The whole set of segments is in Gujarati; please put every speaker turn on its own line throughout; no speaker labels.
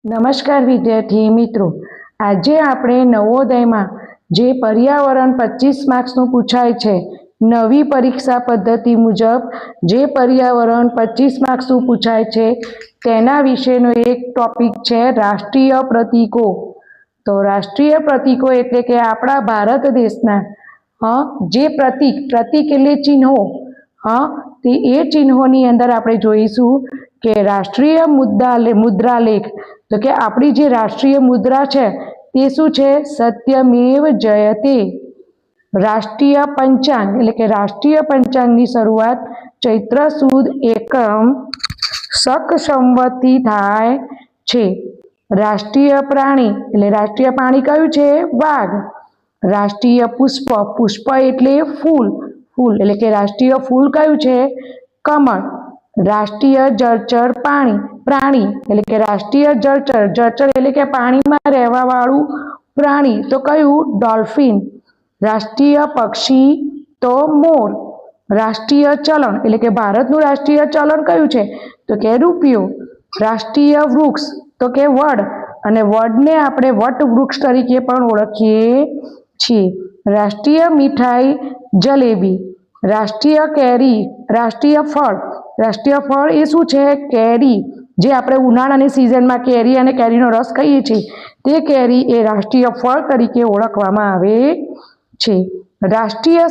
નમસ્કાર વિદ્યાર્થી મિત્રો, આજે આપણે નવોદયમાં જે પર્યાવરણ 25 માર્ક્સનું પૂછાય છે, નવી પરીક્ષા પદ્ધતિ મુજબ જે પર્યાવરણ 25 માર્ક્સનું પૂછાય છે તેના વિશેનો એક ટોપિક છે રાષ્ટ્રીય પ્રતીકો. તો રાષ્ટ્રીય પ્રતીકો એટલે કે આપણા ભારત દેશના જે પ્રતીક એટલે ચિહ્નો, તે એ ચિહ્નોની અંદર આપણે જોઈશું કે રાષ્ટ્રીય મુદ્રાલેખ, તો કે આપણી જે રાષ્ટ્રીય મુદ્રા છે તે શું છે? સત્યમેવ જયતે. રાષ્ટ્રીય પંચાંગ એટલે કે રાષ્ટ્રીય પંચાંગની શરૂઆત ચૈત્ર સુદ એકમ શક સંવતથી થાય છે. રાષ્ટ્રીય પ્રાણી એટલે રાષ્ટ્રીય પ્રાણી કયું છે? વાઘ. રાષ્ટ્રીય પુષ્પ એટલે ફૂલ એટલે કે રાષ્ટ્રીય ફૂલ કયું છે? કમળ. રાષ્ટ્રીય જળચર પ્રાણી એટલે કે રાષ્ટ્રીય જળચર એટલે કે પાણીમાં રહેવા વાળું પ્રાણી તો કયું? ડોલ્ફિન. રાષ્ટ્રીય પક્ષી તો મોર. રાષ્ટ્રીય ચલણ એટલે કે ભારતનું રાષ્ટ્રીય ચલણ કયું છે? તો કે રૂપિયો. રાષ્ટ્રીય વૃક્ષ તો કે વડ, અને વડને આપણે વટવૃક્ષ તરીકે પણ ઓળખીએ છીએ. રાષ્ટ્રીય મીઠાઈ જલેબી. રાષ્ટ્રીય કેરી રાષ્ટ્રીય ફળ એ શું છે? કેરી. જે આપણે ઉનાળાની સિઝનમાં કેરી અને કેરીનો રસ ખાઈએ છીએ તે કેરી એ રાષ્ટ્રીય ફળ તરીકે ઓળખવામાં આવે છે. રાષ્ટ્રીય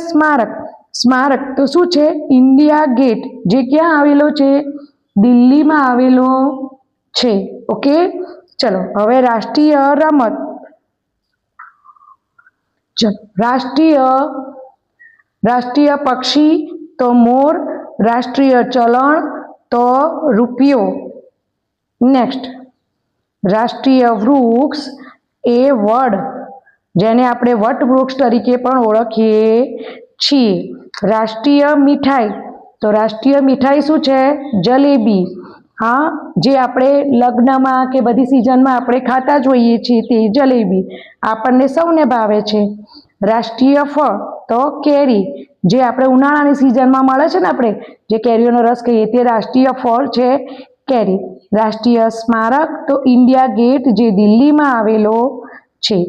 સ્મારક તો શું છે? ઇન્ડિયા ગેટ, જે ક્યાં આવેલો છે? દિલ્હીમાં આવેલો છે. ઓકે, ચલો હવે રાષ્ટ્રીય રમત. રાષ્ટ્રીય પક્ષી તો મોર. રાષ્ટ્રીય ચલણ તો રૂપિયો. નેક્સ્ટ, રાષ્ટ્રીય વૃક્ષ એ વડ, જેને આપણે વટવૃક્ષ તરીકે પણ ઓળખીએ છીએ. રાષ્ટ્રીય મીઠાઈ તો રાષ્ટ્રીય મીઠાઈ શું છે? જલેબી. જે આપણે લગ્નમાં કે બધી સિઝનમાં આપણે ખાતા જ હોઈએ છીએ તે જલેબી આપણને સૌને ભાવે છે. રાષ્ટ્રીય ફળ તો કેરી, જે આપણે ઉનાળાની સિઝનમાં મળે છે ને, આપણે જે કેરીઓનો રસ કહીએ તે રાષ્ટ્રીય ફળ છે કેરી. રાષ્ટ્રીય સ્મારક તો ઇન્ડિયા ગેટ, જે દિલ્હીમાં આવેલો છે.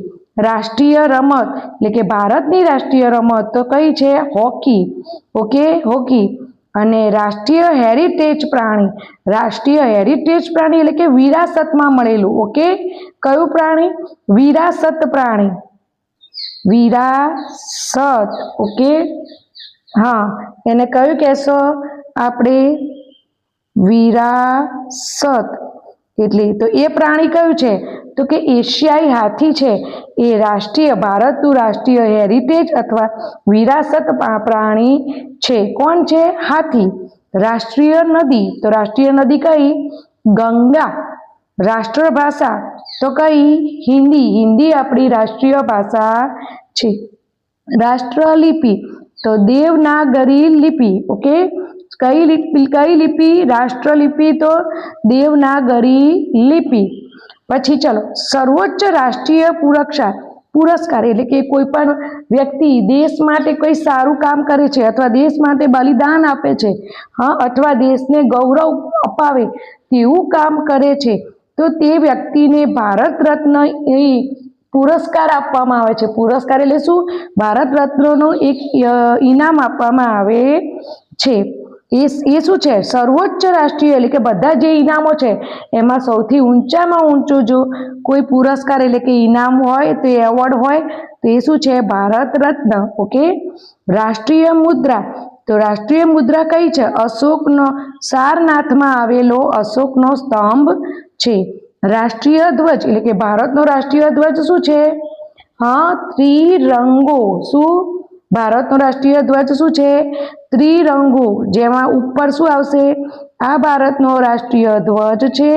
રાષ્ટ્રીય રમત એટલે કે ભારતની રાષ્ટ્રીય રમત તો કઈ છે? હોકી. Okay, hockey. અને રાષ્ટ્રીય હેરિટેજ પ્રાણી એટલે કે વિરાસતમાં મળેલું. ઓકે, કયું પ્રાણી? વિરાસત પ્રાણી. વિરાસત. ઓકે, એને કયું કહેશો આપણે? વિરાસત. એટલે તો એ પ્રાણી કયું છે? તો કે એશિયાઈ હાથી છે. એ ભારતનું રાષ્ટ્રીય હેરિટેજ અથવા વિરાસત પ્રાણી છે. કોણ છે? હાથી. રાષ્ટ્રીય નદી તો રાષ્ટ્રીય નદી કઈ? ગંગા. રાષ્ટ્રભાષા તો કઈ? હિન્દી આપણી રાષ્ટ્રીય ભાષા છે. રાષ્ટ્રલિપિ તો દેવનાગરી લિપિ. ઓકે, કઈ લિપિ? રાષ્ટ્રલિપિ તો દેવનાગરી લિપિ. પછી ચલો, સર્વોચ્ચ રાષ્ટ્રીય પુરસ્કાર એટલે કે કોઈ પણ વ્યક્તિ દેશ માટે કોઈ સારું કામ કરે છે અથવા દેશ માટે બલિદાન આપે છે, અથવા દેશને ગૌરવ અપાવે તેવું કામ કરે છે તો તે વ્યક્તિને ભારત રત્ન પુરસ્કાર આપવામાં આવે છે. પુરસ્કાર એટલે શું? ભારત રત્નનો એક ઇનામ આપવામાં આવે છે. એ શું છે? સર્વોચ્ચ રાષ્ટ્રીય એટલે કે બધા જે ઇનામો છે એમાં સૌથી ઊંચામાં ઊંચો જો કોઈ પુરસ્કાર એટલે કે ઇનામ હોય, તો એવોર્ડ હોય તો એ શું છે? ભારત રત્ન. ઓકે, રાષ્ટ્રીય મુદ્રા તો રાષ્ટ્રીય મુદ્રા કઈ છે? અશોકનો સારનાથમાં આવેલો અશોકનો સ્તંભ છે. રાષ્ટ્રીય ધ્વજ એટલે કે ભારતનો રાષ્ટ્રીય ધ્વજ શું છે? ત્રિરંગો. શું? ભારતનો રાષ્ટ્રીય ધ્વજ શું છે? ત્રિરંગો. જેમાં ઉપર શું આવશે? આ ભારતનો રાષ્ટ્રીય ધ્વજ છે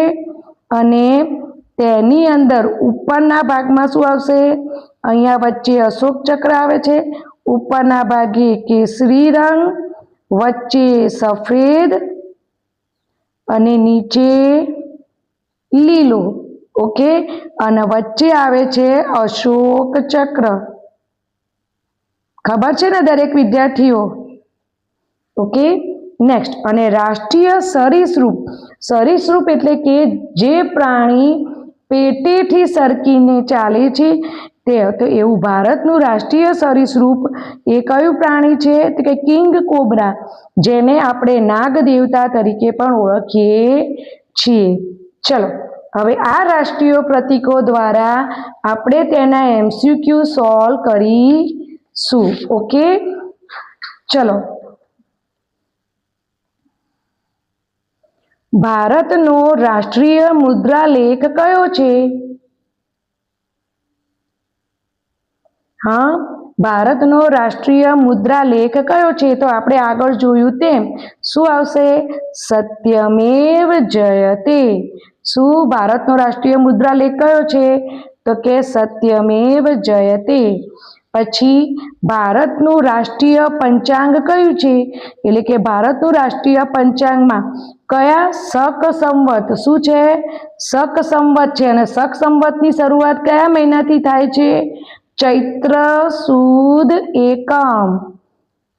અને તેની અંદર ઉપરના ભાગમાં શું આવશે? અહીંયા વચ્ચે અશોક ચક્ર આવે છે, ઉપરના ભાગે કેસરી રંગ, વચ્ચે સફેદ અને નીચે લીલો. ઓકે, અને વચ્ચે આવે છે અશોક ચક્ર. ખબર છે ને દરેક વિદ્યાર્થીઓ? Okay, next. અને રાષ્ટ્રીય સરીસૃપ એટલે કે જે પ્રાણી પેટેથી સરકીને ચાલે છે તે. તો એવું ભારતનું રાષ્ટ્રીય સરીસૃપ એ કયું પ્રાણી છે? તો કે કિંગ કોબ્રા, જેને આપણે નાગ દેવતા તરીકે પણ ઓળખીએ છીએ. ચલો, હવે આ રાષ્ટ્રીય પ્રતીકો દ્વારા આપણે તેના MCQ સોલ્વ કરીશું. ઓકે, ચલો. ભારતનો રાષ્ટ્રીય મુદ્રાલેખ કયો છે? હા, ભારતનો રાષ્ટ્રીય મુદ્રાલેખ કયો છે? તો આપણે આગળ જોયું તેમ શું આવશે? સત્યમેવ જયતે. શું ભારતનો રાષ્ટ્રીય મુદ્રાલેખ કયો છે? તો કે સત્યમેવ જયતે. પછી ભારતનું રાષ્ટ્રીય પંચાંગ કયું છે? એટલે કે ભારતનું રાષ્ટ્રીય પંચાંગમાં કયા શક સંવત શું છે? શક સંવત છે. અને શક સંવતની શરૂઆત કયા મહિનાથી થાય છે? ચૈત્ર સુદ એકમ.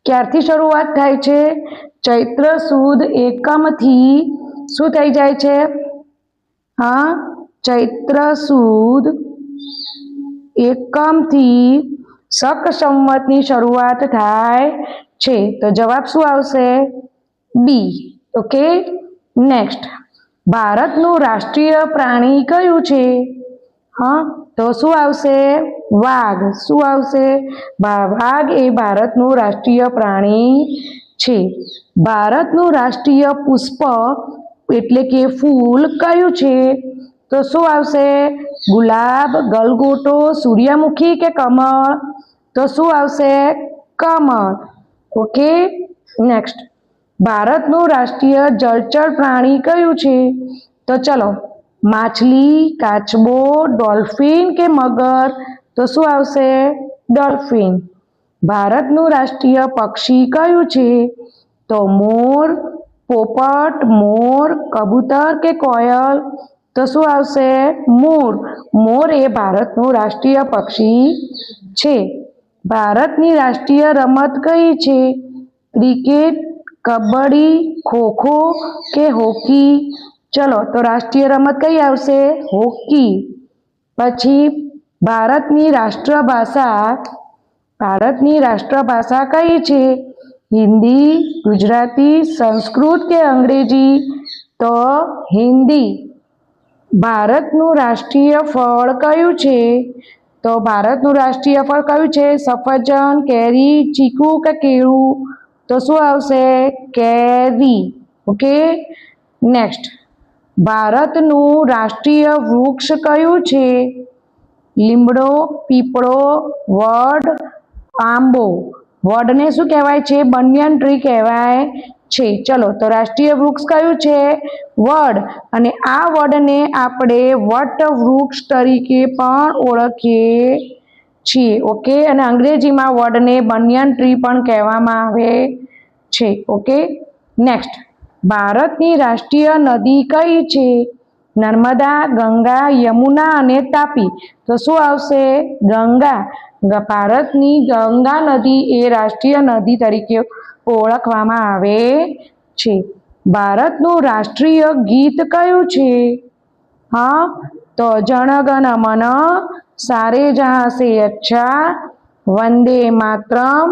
ક્યારથી શરૂઆત થાય છે? ચૈત્ર સુદ એકમથી શું થઈ જાય છે? હા, ચૈત્ર સુદ એકમથી શક સંવતની શરૂઆત થાય છે. તો જવાબ શું આવશે? બી. Okay, next. ભારતનું રાષ્ટ્રીય પ્રાણી કયું છે? હા, તો શું આવશે? વાઘ. શું આવશે? વાઘ એ ભારતનું રાષ્ટ્રીય પ્રાણી છે. ભારતનું રાષ્ટ્રીય પુષ્પ એટલે કે ફૂલ કયું છે? તો શું આવશે? ગુલાબ, ગલગોટો, સૂર્યમુખી કે કમળ? તો શું આવશે? કમળ. Okay, next. ભારતનું રાષ્ટ્રીય જળચર પ્રાણી કયું છે? તો ચલો, માછલી, કાચબો, ડોલ્ફિન કે મગર? તો શું આવશે? ડોલ્ફિન. ભારતનું રાષ્ટ્રીય પક્ષી કયું છે? તો મોર, પોપટ, મોર, કબૂતર કે કોયલ? તો શું આવશે? મોર. મોર એ ભારતનું રાષ્ટ્રીય પક્ષી છે. ભારતની રાષ્ટ્રીય રમત કઈ છે? ક્રિકેટ, કબડ્ડી, ખોખો કે હોકી? ચલો, તો રાષ્ટ્રીય રમત કઈ આવશે? હોકી. પછી ભારતની રાષ્ટ્રભાષા કઈ છે? હિન્દી, ગુજરાતી, સંસ્કૃત કે અંગ્રેજી? તો હિન્દી. ભારતનું રાષ્ટ્રીય ફળ કયું છે? તો ભારતનું રાષ્ટ્રીય ફળ કયું છે? સફરજન, કેરી, ચીકુ કે કેળું? તો શું આવશે? કેરી. Okay, next. ભારતનું રાષ્ટ્રીય વૃક્ષ કયું છે? લીમડો, પીપળો, વડ, આંબો? વડને શું કહેવાય છે? બનિયન ટ્રી કહેવાય છે. ચલો, તો રાષ્ટ્રીય વૃક્ષ કયું છે? વડ. અને આ વડને આપણે વટ વૃક્ષ તરીકે પણ ઓળખીએ છીએ. ઓકે, અને અંગ્રેજીમાં વડને બનિયન ટ્રી પણ કહેવામાં આવે છે. Okay, next. ભારતની રાષ્ટ્રીય નદી કઈ છે? નર્મદા, ગંગા, યમુના અને તાપી? તો શું આવશે? ગંગા. ભારતની ગંગા નદી એ રાષ્ટ્રીય નદી તરીકે ઓળખવામાં આવે છે. ભારતનું રાષ્ટ્રીય ગીત કયું છે? હા, તો જન ગણ મન, સારે જહાં સે અચ્છા, વંદે માતરમ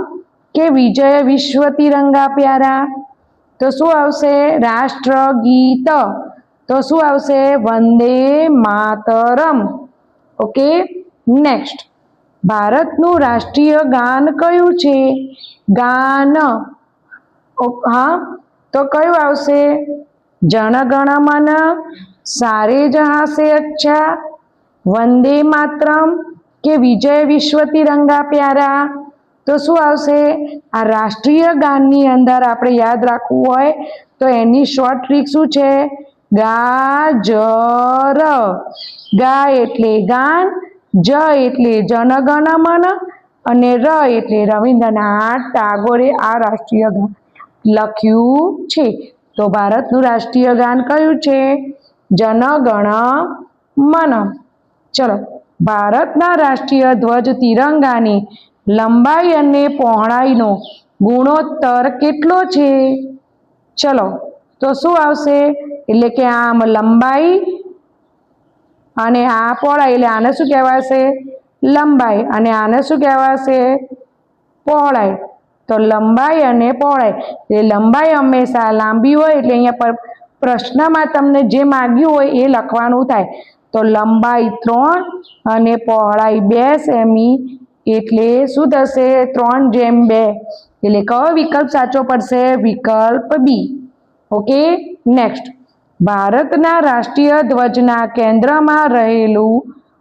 કે વિજય વિશ્વ તિરંગા પ્યારા? તો શું આવશે? રાષ્ટ્રગીત. તો શું આવશે? વંદે માતરમ. Okay, next. ભારતનું રાષ્ટ્રીય ગાન કયું છે? ગાન. હા, તો કયું આવશે? જન ગણ મન, સારે જહાં સે અચ્છા, વંદે માતરમ કે વિજય વિશ્વ તિરંગા પ્યારા? તો શું આવશે? આ રાષ્ટ્રીય ગાનની અંદર આપણે યાદ રાખવું હોય તો એની શોર્ટ ટ્રીક શું છે? ગાજર. ગા એટલે ગાન, જ એટલે જનગણ મન અને ર એટલે રવિન્દ્રનાથ ટાગોરે આ રાષ્ટ્રીય ગાન લખ્યું છે. તો ભારતનું રાષ્ટ્રીય ગાન કયું છે? જન ગણ મન. ચલો, ભારતના રાષ્ટ્રીય ધ્વજ તિરંગાની લંબાઈ અને પહોળાઈનો ગુણોત્તર કેટલો છે? ચલો, તો શું આવશે? એટલે કે આમ લંબાઈ અને આ પહોળાઈ, એટલે આને શું કહેવાશે? લંબાઈ. અને આને શું કહેવાશે? પહોળાઈ. તો લંબાઈ અને પહોળાઈ, એ લંબાઈ હંમેશા લાંબી હોય એટલે અહીંયા પર પ્રશ્નમાં તમને જે માંગ્યું હોય એ લખવાનું થાય. તો લંબાઈ 3 અને પહોળાઈ 2 સેમી, એટલે શું થશે? 3:2. એટલે કયો વિકલ્પ સાચો પડશે? વિકલ્પ બી. Okay, next. ભારતના રાષ્ટ્રીય ધ્વજના કેન્દ્રમાં રહેલું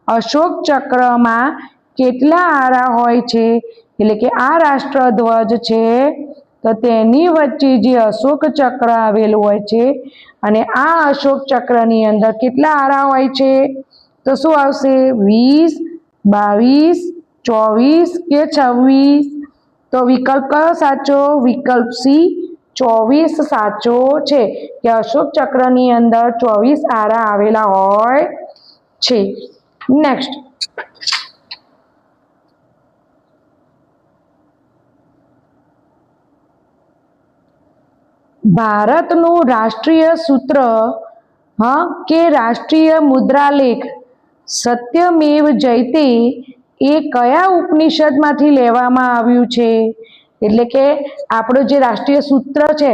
અશોક ચક્રમાં કેટલા આરા હોય છે? એટલે કે આ રાષ્ટ્રધ્વજ છે તો તેની વચ્ચે જે અશોક ચક્ર આવેલું હોય છે અને આ અશોક ચક્રની અંદર કેટલા આરા હોય છે? તો શું આવશે? 20, 22, 24 કે 26? તો વિકલ્પ કયો સાચો? વિકલ્પ સી, 24 સાચો છે કે અશોક ચક્રની અંદર 24 આરા આવેલા હોય છે. નેક્સ્ટ. ભારતનું રાષ્ટ્રીય સૂત્ર કે રાષ્ટ્રીય મુદ્રાલેખ સત્યમેવ જયતે એ કયા ઉપનિષદમાંથી લેવામાં આવ્યું છે? એટલે કે આપણો જે રાષ્ટ્રીય સૂત્ર છે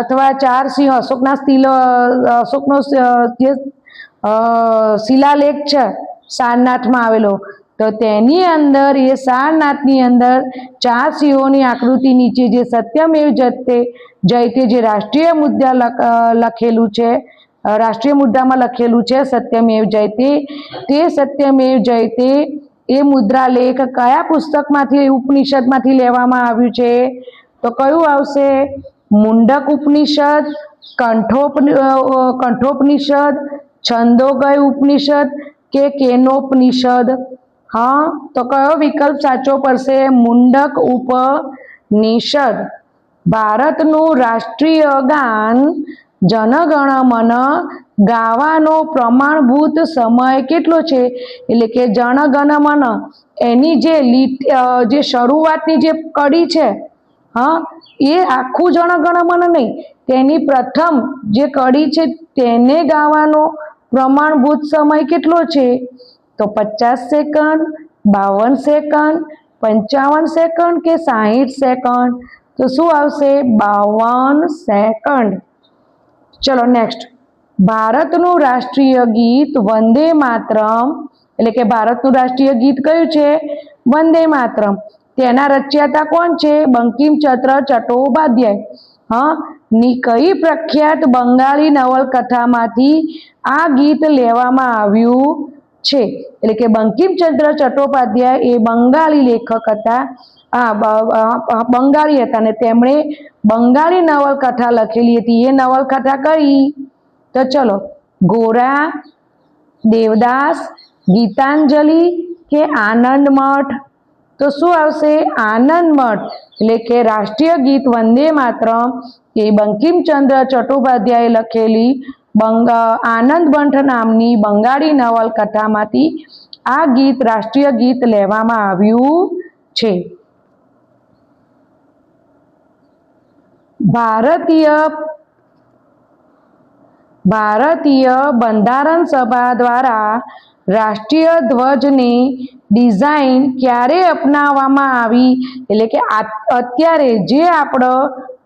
અથવા 4 સિંહ અશોકનો જે શિલાલેખ છે સારનાથમાં આવેલો, તો તેની અંદર એ સારનાથની અંદર 4 સિંહોની આકૃતિ નીચે જે સત્યમેવ જયતે જે રાષ્ટ્રીય મુદ્રા લખેલું છે, રાષ્ટ્રીય મુદ્રામાં લખેલું છે સત્યમેવ જયતે, તે સત્યમેવ જયતે એ મુદ્રાલેખ કયા પુસ્તકમાંથી, ઉપનિષદમાંથી લેવામાં આવ્યું છે? તો કયું આવશે? મુંડક ઉપનિષદ, કંઠોપનિષદ, છંદોગય ઉપનિષદ કે કેનોપનિષદ? તો કયો વિકલ્પ સાચો પડશે? મુંડક ઉપનિષદ. ભારતનું રાષ્ટ્રીય ગાન જનગણ મન ગાવાનો પ્રમાણભૂત સમય કેટલો છે? એટલે કે જનગણ મન એની જે શરૂઆતની જે કડી છે, એ આખું જનગણ મન નહીં, તેની પ્રથમ જે કડી છે તેને ગાવાનો પ્રમાણભૂત સમય કેટલો છે? તો 50 સેકન્ડ, 52 સેકન્ડ, 55 સેકન્ડ કે 60 સેકન્ડ? તો શું આવશે? 52 સેકન્ડ. ચલો નેક્સ્ટ. ભારતનું રાષ્ટ્રીય ગીત વંદે માતરમ, એટલે કે ભારતનું રાષ્ટ્રીય ગીત કયું છે? વંદે માતરમ. તેના રચયિતા કોણ છે? બંકિમચંદ્ર ચટ્ટોપાધ્યાય. ની કઈ પ્રખ્યાત બંગાળી નવલકથામાંથી આ ગીત લેવામાં આવ્યું છે? એટલે કે બંકિમચંદ્ર ચટ્ટોપાધ્યાય એ બંગાળી લેખક હતા, બંગાળી હતા અને તેમણે બંગાળી નવલકથા લખેલી હતી. એ નવલકથા કઈ? તો ચલો, ગોરા, દેવદાસ, ગીતાંજલિ કે આનંદ મઠ? તો શું આવશે? આનંદ મઠ. એટલે કે રાષ્ટ્રીય ગીત વંદે માતરમ એ બંકિમચંદ્ર ચટ્ટોપાધ્યાયે લખેલી આનંદ મઠ નામની બંગાળી નવલકથામાંથી આ ગીત રાષ્ટ્રીય ગીત લેવામાં આવ્યું છે. ભારતીય બંધારણ સભા દ્વારા રાષ્ટ્રીય ધ્વજની ડિઝાઇન ક્યારે અપનાવવામાં આવી? એટલે કે અત્યારે જે આપણો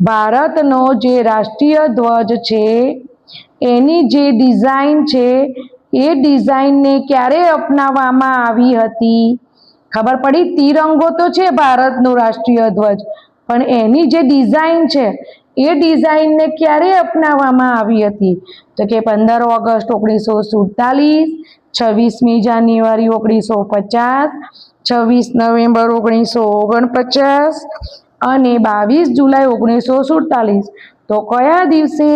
ભારતનો જે રાષ્ટ્રીય ધ્વજ છે એની જે ડિઝાઇન છે એ ડિઝાઇનને ક્યારે અપનાવવામાં આવી હતી? ખબર પડી? તિરંગો તો છે ભારતનો રાષ્ટ્રીય ધ્વજ, પણ એની જે ડિઝાઇન છે એ ડિઝાઇનને ક્યારે અપનાવવામાં આવી હતી? તો કે 15 ઓગસ્ટ 1947, 26મી જાન્યુઆરી 1950, 26 નવેમ્બર 1949 અને 22 જુલાઈ 1947. તો કયા દિવસે?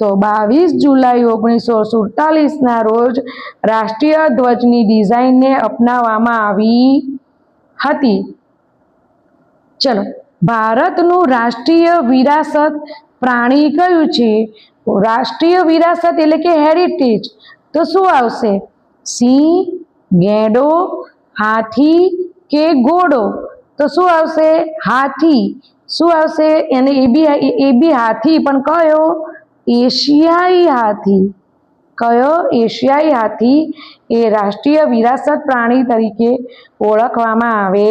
તો 22 જુલાઈ 1947ના રોજ રાષ્ટ્રીય ધ્વજની ડિઝાઇનને અપનાવવામાં આવી હતી. ચલો, ભારતનું રાષ્ટ્રીય વિરાસત પ્રાણી કયું છે? રાષ્ટ્રીય વિરાસત એટલે કે હેરિટેજ. તો શું આવશે? સિંહ, ગેંડો, હાથી કે ઘોડો? તો શું આવશે? હાથી. શું આવશે? એને એ બી હાથી, પણ કયો? એશિયાઈ હાથી. કયો એશિયાઈ હાથી એ રાષ્ટ્રીય વિરાસત પ્રાણી તરીકે ઓળખવામાં આવે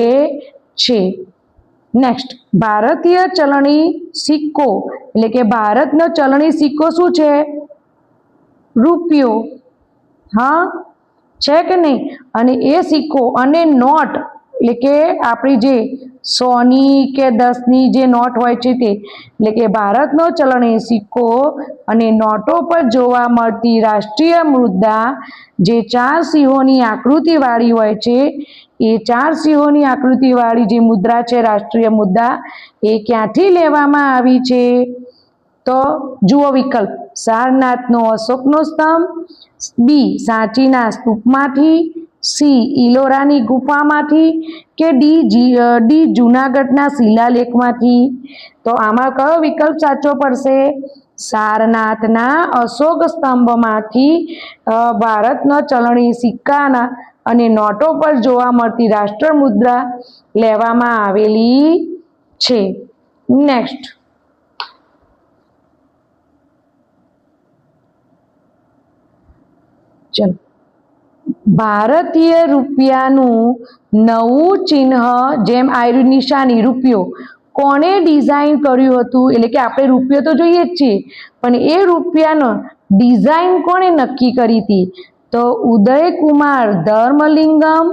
છે? નેક્સ્ટ, ભારતીય ચલણી સિક્કો એટલે કે ભારતનો ચલણી સિક્કો શું છે? રૂપિયો. હા, છે કે નહીં? અને એ સિક્કો અને નોટ એટલે કે આપણી જે 100ની કે 10ની જે નોટ હોય છે તે, એટલે કે ભારતનો ચલણી સિક્કો અને નોટો પર જોવા મળતી રાષ્ટ્રીય મુદ્રા જે 4 સિંહોની આકૃતિવાળી હોય છે, એ 4 સિંહોની આકૃતિવાળી જે મુદ્રા છે રાષ્ટ્રીય મુદ્રા, એ ક્યાંથી લેવામાં આવી છે? તો જુઓ વિકલ્પ: સારનાથનો અશોકનો સ્તંભ, બી સાંચીના સ્તૂપમાંથી, સી ઇલોરાની ગુફામાંથી, કે ડી જૂનાગઢના શિલાલેખમાંથી. તો આમાં કયો વિકલ્પ સાચો પડશે? સારનાથના અશોક સ્તંભમાંથી ભારતના ચલણી સિક્કાના અને નોટો પર જોવા મળતી રાષ્ટ્ર મુદ્રા લેવામાં આવેલી છે. નેક્સ્ટ, ચલો, ભારતીય રૂપિયાનું નવું ચિહ્ન જેમ આયુ નિશાની રૂપિયો કોણે ડિઝાઇન કર્યું હતું? એટલે કે આપણે રૂપિયો તો જોઈએ જ છીએ, પણ એ રૂપિયાનો ડિઝાઇન કોણે નક્કી કરી હતી? તો ઉદયકુમાર ધર્મલિંગમ,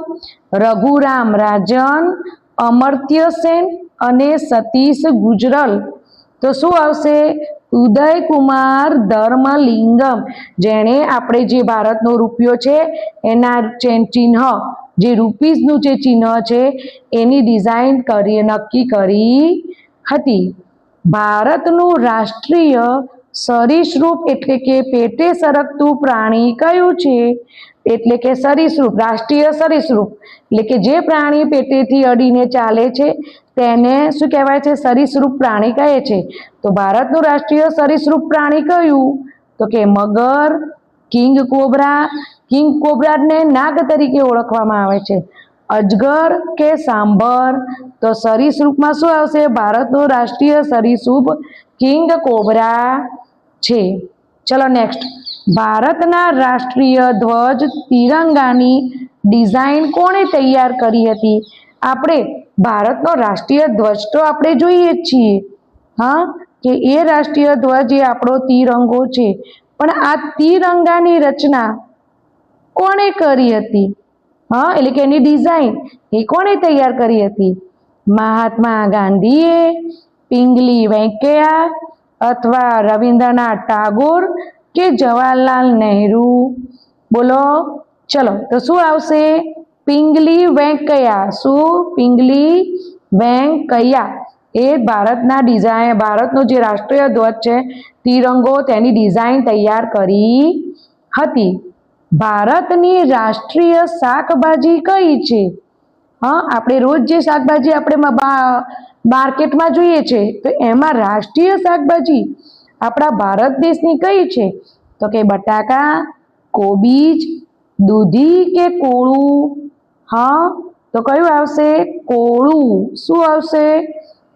રઘુરામ રાજન, અમર્ત્ય સેન અને સતીશ ગુજરલ. તો શું આવશે? ઉદયકુમાર ધર્મલિંગમ, જેણે આપણે જે ભારતનો રૂપિયો છે એના ચિહ્ન જે રૂપીઝનું જે ચિહ્ન છે એની ડિઝાઇન નક્કી કરી હતી. ભારતનું રાષ્ટ્રીય સરીસૃપ એટલે કે પેટે સરકતું પ્રાણી કયું છે? એટલે કે સરીસૃપ, રાષ્ટ્રીય સરીસૃપ એટલે કે જે પ્રાણી પેટેથી અડીને ચાલે છે તેને શું કહેવાય છે? સરીસૃપ પ્રાણી કહે છે. તો ભારતનું રાષ્ટ્રીય સરીસૃપ પ્રાણી કયું? તો કે મગર, કિંગ કોબ્રા. કિંગ કોબ્રાને નાગ તરીકે ઓળખવામાં આવે છે. અજગર કે સાંભર. તો સરીસૃપમાં શું આવશે? ભારતનું રાષ્ટ્રીય સરીસૃપ કિંગ કોબ્રા છે. ચલો નેક્સ્ટ, ભારતના રાષ્ટ્રીય ધ્વજ તિરંગાની ડિઝાઇન કોણે તૈયાર કરી હતી? આપણે ભારતનો રાષ્ટ્રીય ધ્વજ તો આપણે જોઈએ જ છીએ, હા, કે એ રાષ્ટ્રીય ધ્વજ એ આપણો તિરંગો છે, પણ આ તિરંગાની રચના કોણે કરી હતી? હા, એટલે કે એની ડિઝાઇન એ કોણે તૈયાર કરી હતી? મહાત્મા ગાંધીએ, પિંગલી વેંકૈયા અથવા રવિન્દ્રનાથ ટાગોર કે જવાહરલાલ નહેરુ? બોલો. ચલો, તો શું આવશે? પિંગલી વેંકૈયા. શું? પિંગલી વેંકૈયા એ ભારતનો જે રાષ્ટ્રીય ધ્વજ છે તિરંગો, તેની ડિઝાઇન તૈયાર કરી હતી. ભારતની રાષ્ટ્રીય શાકભાજી કઈ છે? હા, આપણે રોજ જે શાકભાજી આપણે માર્કેટમાં જોઈએ છે તો એમાં રાષ્ટ્રીય શાકભાજી આપણા ભારત દેશની કઈ છે? તો કે બટાકા, કોબીજ, દૂધી કે કોળું? હા, તો કયું આવશે? કોળું. શું આવશે?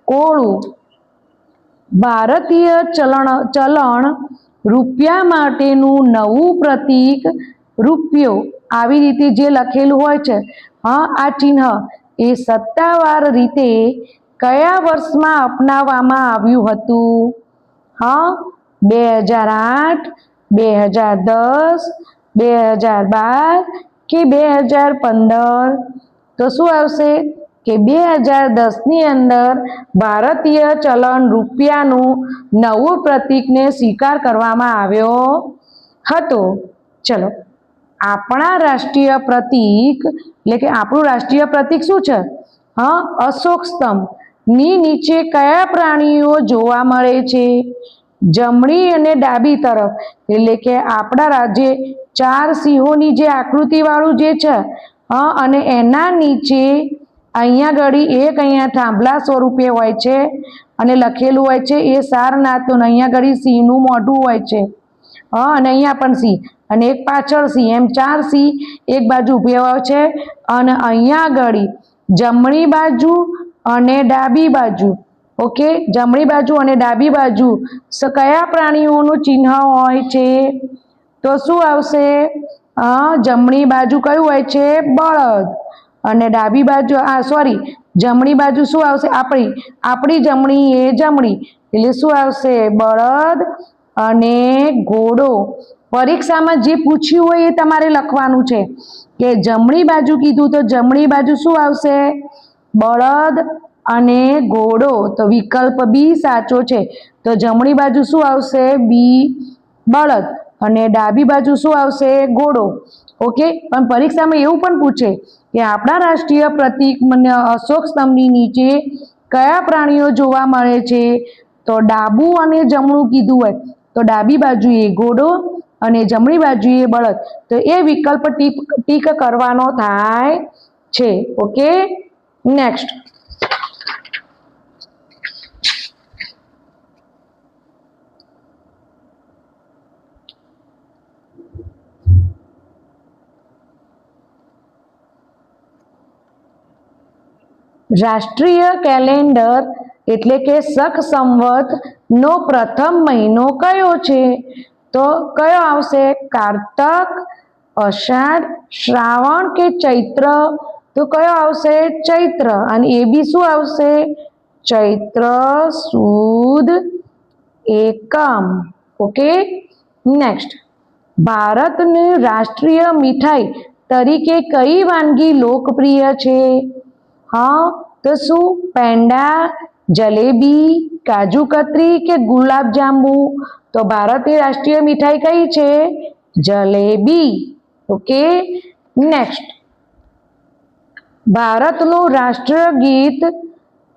કોળું. ભારતીય ચલણ રૂપિયા માટેનું નવું પ્રતીક રૂપિયો આવી રીતે જે લખેલું હોય છે, હા, આ ચિહ્ન એ સત્તાવાર રીતે કયા વર્ષમાં અપનાવવામાં આવ્યું હતું? હા, 2008, 2010, 2012 કે 2015? તો શું આવશે? કે 2010ની અંદર ભારતીય ચલણ રૂપિયાનું નવું પ્રતીકને સ્વીકાર કરવામાં આવ્યો હતો. ચલો, આપણા રાષ્ટ્રીય પ્રતીક એટલે કે આપણું રાષ્ટ્રીય પ્રતીક શું છે? હા, અશોક સ્તંભ ની નીચે કયા પ્રાણીઓ જોવા મળે છે? જમણી અને ડાબી તરફ, એટલે કે આપણા રાજ્ય 4 સિંહોની જે આકૃતિવાળું જે છે, હા, અને એના નીચે અહીંયા ઘડી એક અહીંયા થાંભલા સ્વરૂપે હોય છે અને લખેલું હોય છે એ સારનાથનું, અહીંયા ઘડી સિંહનું મોઢું હોય છે, હા, અને અહીંયા પણ સિંહ અને એક પાછળ સિંહ, એમ 4 સિંહ એક બાજુ ઊભા હોય છે. અને અહીંયા ઘડી જમણી બાજુ અને ડાબી બાજુ, ઓકે, જમણી બાજુ અને ડાબી બાજુ કયા પ્રાણીઓનું ચિહ્ન હોય છે? તો શું આવશે? જમણી બાજુ કયું હોય છે? બળદ. અને ડાબી બાજુ સોરી, જમણી બાજુ શું આવશે? આપણી જમણી એ જમણી, એટલે શું આવશે? બળદ અને ઘોડો. પરીક્ષામાં જે પૂછ્યું હોય એ તમારે લખવાનું છે કે જમણી બાજુ કીધું તો જમણી બાજુ શું આવશે? બળદ અને ઘોડો. તો વિકલ્પ બી સાચો છે. તો જમણી બાજુ શું આવશે? બી બળદ અને ડાબી બાજુ શું આવશે? ઘોડો. ઓકે. પણ પરીક્ષામાં એવું પણ પૂછે કે આપણા રાષ્ટ્રીય પ્રતીક અશોક સ્તંભની નીચે કયા પ્રાણીઓ જોવા મળે છે? તો ડાબું અને જમણું કીધું હોય તો ડાબી બાજુએ ઘોડો અને જમણી બાજુએ બળદ. તો એ વિકલ્પ ટીક કરવાનો થાય છે. ઓકે. નેક્સ્ટ. રાષ્ટ્રીય કેલેન્ડર એટલે કે શક સંવત નો પ્રથમ મહિનો કયો છે? તો કયો આવશે? કારતક, અષાઢ, શ્રાવણ કે ચૈત્ર? તો કયો આવશે? ચૈત્ર. અને એ બી શું આવશે? ચૈત્ર સુદ એકમ. ઓકે. નેક્સ્ટ. ભારતની રાષ્ટ્રીય મીઠાઈ તરીકે કઈ વાનગી લોકપ્રિય છે? તો શું? પેંડા, જલેબી, કાજુ કતરી કે ગુલાબ જાંબુ? તો ભારતની રાષ્ટ્રીય મીઠાઈ કઈ છે? જલેબી. ઓકે. નેક્સ્ટ. ભારતનું રાષ્ટ્રીય ગીત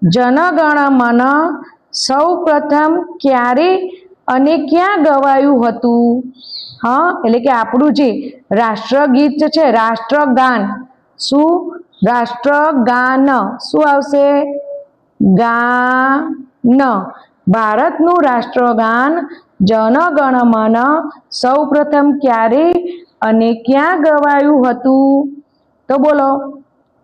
જન ગણ મન સૌ પ્રથમ ક્યારે અને ક્યાં ગવાયું હતું? એટલે કે આપણું જે રાષ્ટ્રગીત છે, રાષ્ટ્રગાન. શું? રાષ્ટ્રગાન. શું આવશે? ગાન. ભારતનું રાષ્ટ્રગાન જન ગણ મન સૌ પ્રથમ ક્યારે અને ક્યાં ગવાયું હતું? તો બોલો.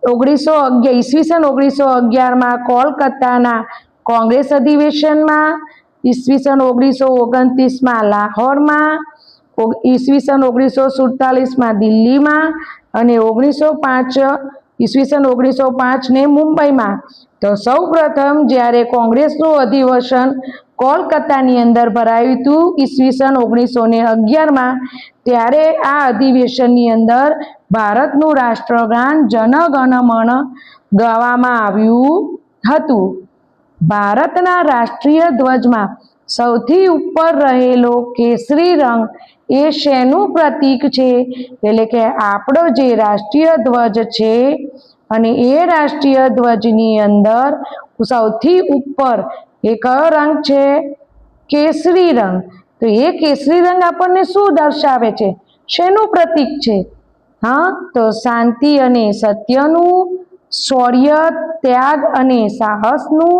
1911માં કોલકાતાના કોંગ્રેસ અધિવેશનમાં, ઈસવીસન 1929માં લાહોરમાં, ઈસવીસન 1947માં દિલ્હીમાં અને ઈસવીસન 1905 ને મુંબઈમાં. તો સૌ પ્રથમ જ્યારે કોંગ્રેસનું અધિવેશન કોલકાતાની અંદર ભરાયું હતું ઈસવીસન 1911માં, ત્યારે આ અધિવેશનની અંદર ભારતનું રાષ્ટ્રગાન જન ગણ મન ગાવામાં આવ્યું હતું. ભારતના રાષ્ટ્રીય ધ્વજમાં સૌથી ઉપર રહેલો કેસરી રંગ એ શેનું પ્રતીક છે? એટલે કે આપણો જે રાષ્ટ્રીય ધ્વજ છે અને એ રાષ્ટ્રીય ધ્વજની અંદર સૌથી ઉપર એ કયો રંગ છે? કેસરી રંગ. તો એ કેસરી રંગ આપણને શું દર્શાવે છે? શેનું પ્રતીક છે? તો શાંતિ અને સત્યનું, શૌર્ય, ત્યાગ અને સાહસનું,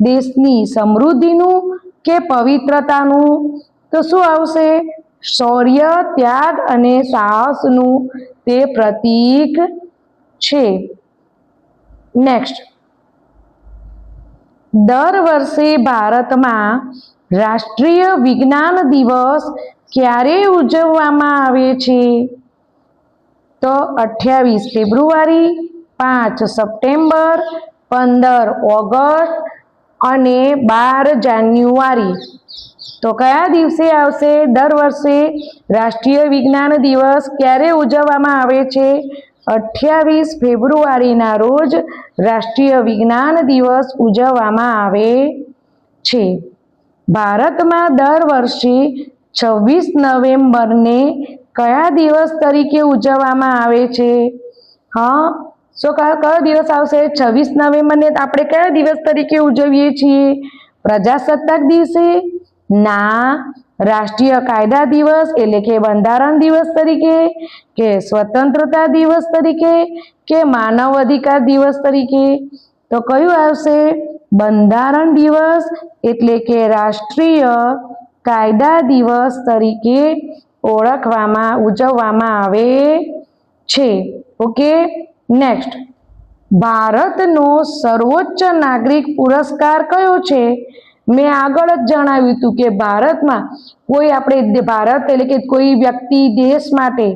દેશની સમૃદ્ધિનું કે પવિત્રતાનું? તો શું આવશે? શૌર્ય, ત્યાગ અને સાહસનું તે પ્રતીક છે. નેક્સ્ટ. દર વર્ષે ભારતમાં રાષ્ટ્રીય વિજ્ઞાન દિવસ ક્યારે ઉજવવામાં આવે છે? તો 28 ફેબ્રુઆરી, 5 સપ્ટેમ્બર, 15 ઓગસ્ટ અને 12 જાન્યુઆરી. તો કયા દિવસે આવશે? દર વર્ષે રાષ્ટ્રીય વિજ્ઞાન દિવસ ક્યારે ઉજવવામાં આવે છે? 28 ફેબ્રુઆરીના રોજ રાષ્ટ્રીય વિજ્ઞાન દિવસ ઉજવવામાં આવે છે. ભારતમાં દર વર્ષે 26 નવેમ્બરને કયા દિવસ તરીકે ઉજવવામાં આવે છે? કયો દિવસ આવશે? 26 નવેમ્બરને આપણે કયા દિવસ તરીકે ઉજવીએ છીએ? પ્રજાસત્તાક દિવસે? ના. રાષ્ટ્રીય કાયદા દિવસ એટલે કે બંધારણ દિવસ તરીકે, કે સ્વતંત્રતા દિવસ તરીકે, કે માનવ અધિકાર દિવસ તરીકે? તો કયું આવશે? બંધારણ દિવસ એટલે કે રાષ્ટ્રીય કાયદા દિવસ તરીકે ઉજવવામાં આવે છે. ઓકે. નેક્સ્ટ. ભારતનો સર્વોચ્ચ નાગરિક પુરસ્કાર કયો છે? મેં આગળ જ જણાવ્યું હતું કે ભારતમાં કોઈ આપણે ભારત એટલે કે કોઈ વ્યક્તિ દેશ માટે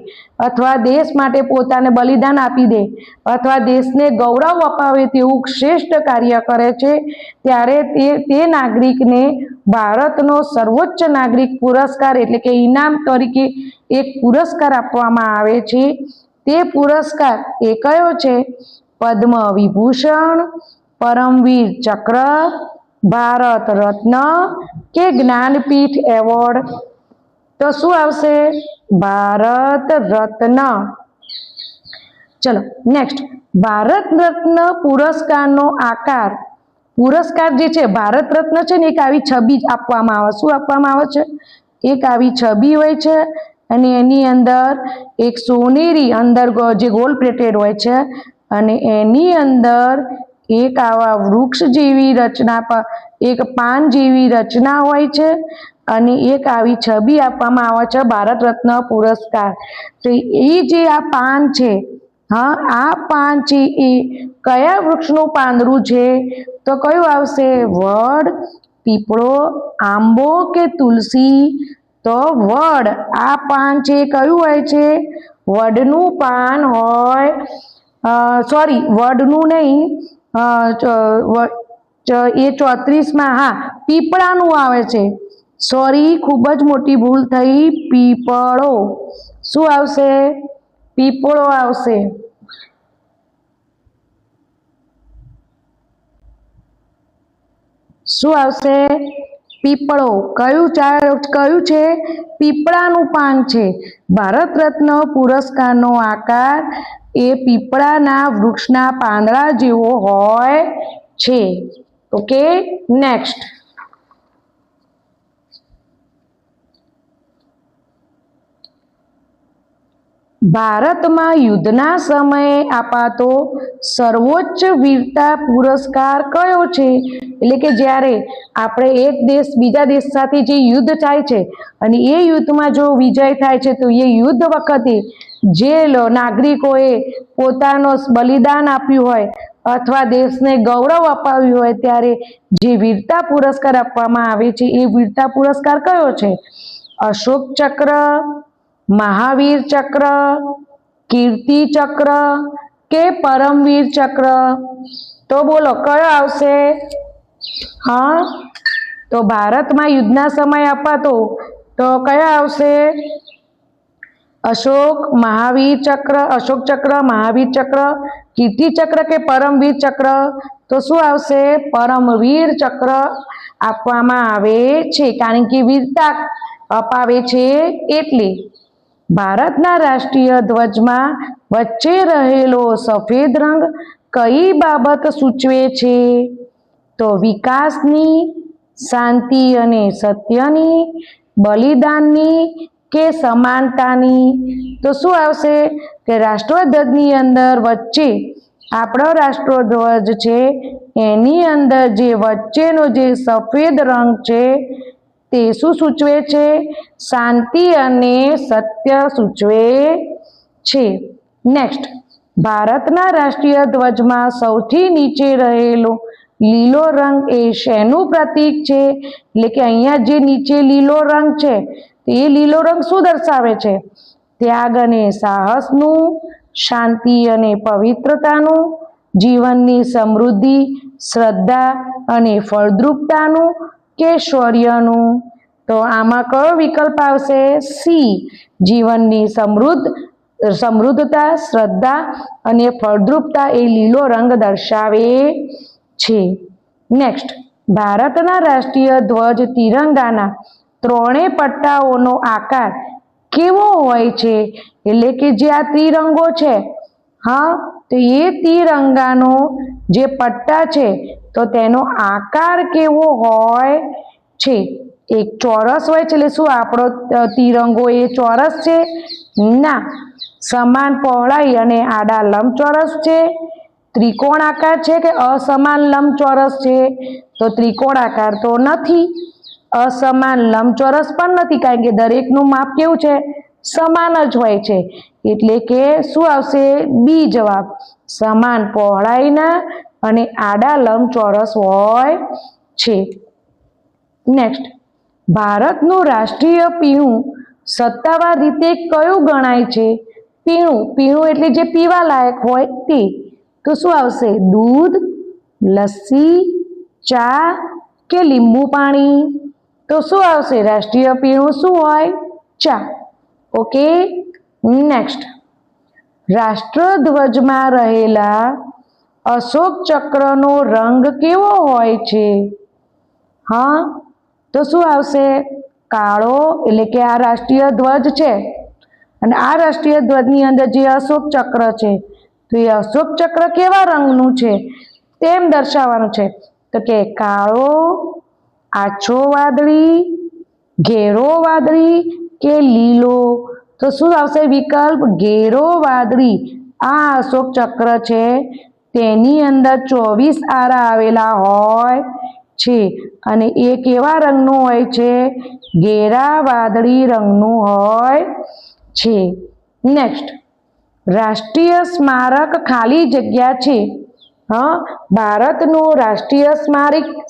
અથવા દેશ માટે પોતાને બલિદાન આપી દે અથવા દેશને ગૌરવ અપાવે તેવું શ્રેષ્ઠ કાર્ય કરે છે ત્યારે તે નાગરિકને ભારતનો સર્વોચ્ચ નાગરિક પુરસ્કાર એટલે કે ઇનામ તરીકે એક પુરસ્કાર આપવામાં આવે છે। તે પુરસ્કાર એ કયો છે? પદ્મ વિભૂષણ, પરમવીર ચક્ર, ભારત રત્ન કે જ્ઞાનપીઠ એવોર્ડ? તો શું આવશે? ભારત રત્ન। ચલો નેક્સ્ટ, ભારત રત્ન પુરસ્કારનો આકાર, પુરસ્કાર જે છે ભારત રત્ન છે ને એક આવી છબી આપવામાં આવે। શું આપવામાં આવે છે? એક આવી છબી હોય છે અને એની અંદર એક સોનેરી અંદર જે ગોલ્ડ પ્લેટેડ હોય છે અને એની અંદર એક આવા વૃક્ષ જેવી રચના પર એક પાન જેવી રચના હોય છે અને એક આવી છબી આપવામાં આવે છે ભારત રત્ન પુરસ્કાર। તો એ જે આ પાન છે, હા આ પાન છે એ કયા વૃક્ષનું પાંદડું છે? તો કયું આવશે? વડ, પીપળો, આંબો કે તુલસી? તો વડ। આ પાન છે કયું હોય છે? વડનું પાન હોય, સોરી વડનું નહીં, એ 34માં હા પીપળાનું આવે છે, સોરી ખૂબ જ મોટી ભૂલ થઈ, પીપળો। શું આવશે? પીપળો આવશે। શું આવશે? પીપળો। કયું છે? પીપળાનું પાન છે। ભારત રત્ન પુરસ્કારનો આકાર એ પીપળાના વૃક્ષના પાંદડા જેવો હોય છે। ઓકે, નેક્સ્ટ, ભારતમાં યુદ્ધના સમયે અપાતો સર્વોચ્ચ વીરતા પુરસ્કાર કયો છે? એટલે કે જ્યારે આપણે એક દેશ બીજા દેશ સાથે જે યુદ્ધ થાય છે અને એ યુદ્ધમાં જો વિજય થાય છે તો એ યુદ્ધ વખતે જે નાગરિકોએ પોતાનો બલિદાન આપ્યું હોય અથવા દેશને ગૌરવ અપાવ્યું હોય ત્યારે જે વીરતા પુરસ્કાર આપવામાં આવે છે એ વીરતા પુરસ્કાર કયો છે? અશોક ચક્ર, મહાવીર ચક્ર, કીર્તિ ચક્ર કે પરમવીર ચક્ર? તો બોલો કયો આવશે? હા, તો ભારતમાં યુદ્ધના સમયે અપાતો તો કયો આવશે? અશોક ચક્ર, મહાવીર ચક્ર, કીર્તિ ચક્ર કે પરમવીર ચક્ર? તો શું આવશે? પરમવીર ચક્ર આપવામાં આવે છે કારણ કે વીરતા અપાવે છે એટલે। ભારતના રાષ્ટ્રીય ધ્વજમાં વચ્ચે રહેલો સફેદ રંગ કઈ બાબત સૂચવે છે? તો વિકાસની, શાંતિ અને સત્યની, બલિદાનની કે સમાનતાની? તો શું આવશે? કે રાષ્ટ્રધ્વજની અંદર વચ્ચે આપણો રાષ્ટ્રધ્વજ છે એની અંદર જે વચ્ચેનો જે સફેદ રંગ છે તે શું સૂચવે છે? શાંતિ અને સત્ય સૂચવે છે। નેક્સ્ટ, ભારતના રાષ્ટ્રીય ધ્વજમાં સૌથી નીચે રહેલો લીલો રંગ એ શેનું પ્રતીક છે? એટલે કે અહીંયા જે નીચે લીલો રંગ છે એ લીલો રંગ શું દર્શાવે છે? ત્યાગ અને સાહસનું, શાંતિ અને પવિત્રતાનું, જીવનની સમૃદ્ધિ, શ્રદ્ધા અને ફળદ્રુપતાનું કે શૌર્યનું? તો આમાં કયો વિકલ્પ આવશે? સી, જીવનની સમૃદ્ધતા, શ્રદ્ધા અને ફળદ્રુપતા એ લીલો રંગ દર્શાવે છે। નેક્સ્ટ, ભારતના રાષ્ટ્રીય ધ્વજ તિરંગાના ત્રણેય પટ્ટાઓનો આકાર કેવો હોય છે? એટલે કે જે આ ત્રિરંગો છે, હા તો એ તિરંગાનો જે પટ્ટા છે તો તેનો આકાર કેવો હોય છે? એક ચોરસ હોય છે, એટલે શું આપણો તિરંગો એ ચોરસ છે? ના, સમાન પહોળાઈ અને આડા લંબચોરસ છે, ત્રિકોણાકાર છે કે અસમાન લંબચોરસ છે? તો ત્રિકોણાકાર તો નથી, અસમાન લંબચોરસ પણ નથી કારણ કે દરેકનું માપ કેવું છે? સમાન જ હોય છે। એટલે કે શું આવશે? બી જવાબ, સમાન પહોળાઈના અને આડા લંબચોરસ હોય છે। નેક્સ્ટ, ભારતનું રાષ્ટ્રીય પીણું સત્તાવાર રીતે કયું ગણાય છે? પીણું, પીણું એટલે જે પીવા લાયક હોય તે. તો શું આવશે? દૂધ, લસ્સી, ચા કે લીંબુ પાણી? તો શું આવશે? રાષ્ટ્રીય પીણું શું હોય? ચા. ઓકે. નેક્સ્ટ, રાષ્ટ્રધ્વજમાં રહેલા અશોક ચક્રનો રંગ કેવો હોય છે? હા, તો શું આવશે? કાળો, એટલે કે આ રાષ્ટ્રીય ધ્વજ છે અને આ રાષ્ટ્રીય ધ્વજની અંદર જે અશોક ચક્ર છે તો એ અશોક ચક્ર કેવા રંગનું છે તેમ દર્શાવવાનું છે. તો કે કાળો, આછો વાદળી, ઘેરો વાદળી કે લીલો? તો શું આવશે વિકલ્પ? ઘેરો વાદળી. આ અશોક ચક્ર છે તેની અંદર 24 આરા આવેલા હોય છે અને એ કેવા રંગનું હોય છે? ઘેરા વાદળી રંગનું હોય છે. નેક્સ્ટ, રાષ્ટ્રીય સ્મારક ખાલી જગ્યા છે. ભારતનું રાષ્ટ્રીય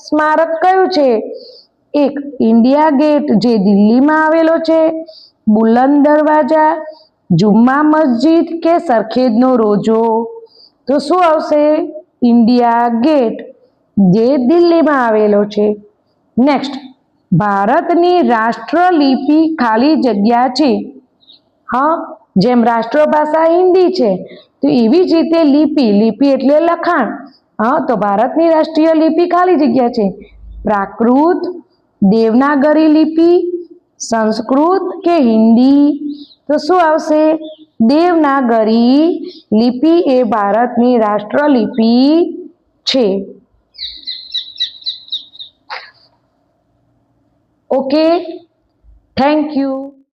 સ્મારક કયું છે? એક, ઇન્ડિયા ગેટ જે દિલ્હીમાં આવેલો છે, બુલંદ દરવાજા, જુમ્મા મસ્જિદ કે સરખેજનો રોજો? તો શું આવશે? ઇન્ડિયા ગેટ જે દિલ્હીમાં આવેલો છે. નેક્સ્ટ, ભારતની રાષ્ટ્રલિપિ ખાલી જગ્યા છે. જેમ રાષ્ટ્રભાષા હિન્દી છે તો એવી જ રીતે લિપિ એટલે લખાણ. તો ભારતની રાષ્ટ્રીય લિપિ ખાલી જગ્યા છે. પ્રાકૃત, દેવનાગરી લિપિ, સંસ્કૃત કે હિન્દી? તો શું આવશે? દેવનાગરી લિપિ એ ભારતની રાષ્ટ્રલિપિ છે. Okay, thank you.